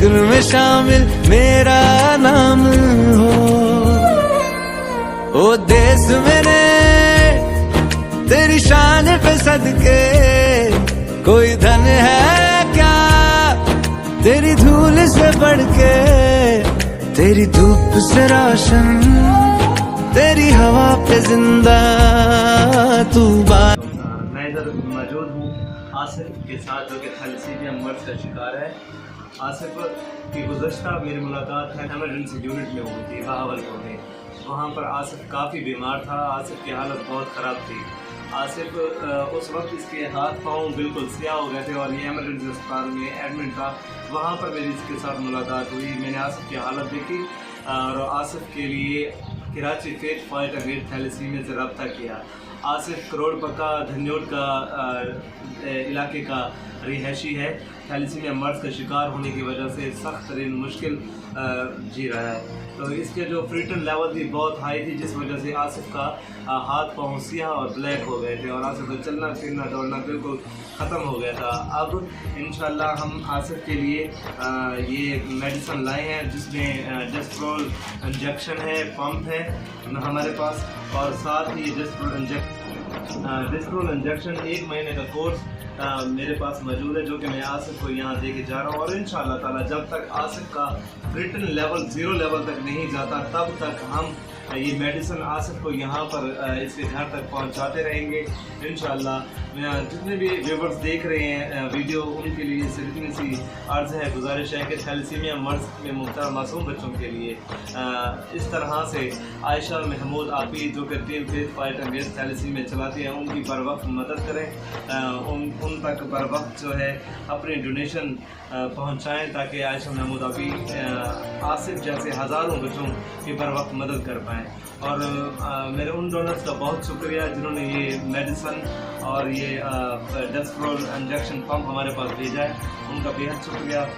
दिल में शामिल मेरा नाम हो। ओ देश मेरे तेरी शान पे सदके, कोई धन है क्या तेरी धूल से बढ़ के, तेरी धूप से रोशन तेरी हवा पे जिंदा तू बात। मैं इधर मौजूद हूँ आसिफ के साथ जो कि थैलेसीमिया मर्ज का शिकार है। आसिफ की गुज़श्ता मेरी मुलाकात एमरजेंसी यूनिट में हुई थी बहावलपुर में। वहाँ पर आसिफ काफ़ी बीमार था, आसिफ की हालत बहुत ख़राब थी। आसिफ उस वक्त इसके हाथ पाँव बिल्कुल स्याह हो गए थे और ये एमरजेंसी अस्पताल में एडमिट था। वहाँ पर मेरी इसके साथ मुलाकात हुई, मैंने आसिफ की हालत देखी और आसिफ के लिए Karachi Faith Fight Against Thalassemia से रब्ता किया। आसिफ करोड़पक्का धन्योट का इलाके का रिहायशी है। थैलेसीमिया मर्ज का शिकार होने की वजह से सख्त तरीन मुश्किल जी रहा है। तो इसके जो फ्रीटन लेवल थी बहुत हाई थी, जिस वजह से आसिफ का हाथ पाँव सियाह और ब्लैक हो गए थे और आसिफ का चलना फिरना दौड़ना बिल्कुल ख़त्म हो गया था। अब इंशाल्लाह हम आसिफ के लिए ये मेडिसिन लाए हैं, जिसमें डेस्ट्रोल इंजेक्शन है, पंप है हमारे पास, और साथ ही डेस्ट्रोल इंजेक्शन 1 महीने का कोर्स मेरे पास मौजूद है, जो कि मैं आसिफ को यहाँ दे के जा रहा हूँ। और इंशाल्लाह ताला जब तक आसिफ का रिटन लेवल 0 लेवल तक नहीं जाता तब तक हम ये मेडिसिन आसिफ को यहाँ पर इसके घर तक पहुँचाते रहेंगे इंशाल्लाह। जितने भी व्यूवर्स देख रहे हैं वीडियो, उनके लिए सिर्फ इतनी सी अर्ज़ है, गुजारिश है कि थैलेसीमिया मर्ज में मुब्तला मासूम बच्चों के लिए इस तरह से आयशा महमूद आपी जो कि team Faith Fight Against Thalassemia चलाती हैं, उनकी बर वक्त मदद करें, उन तक बर वक्त जो है अपनी डोनेशन पहुँचाएँ, ताकि आयशा महमूद आपी आसिफ जैसे हज़ारों बच्चों की बर वक्त मदद कर पाएँ। और मेरे उन डोनर्स का बहुत शुक्रिया जिन्होंने ये मेडिसिन और ये डेस्ट्रोल इंजेक्शन पंप हमारे पास भेजा है, उनका बेहद शुक्रिया।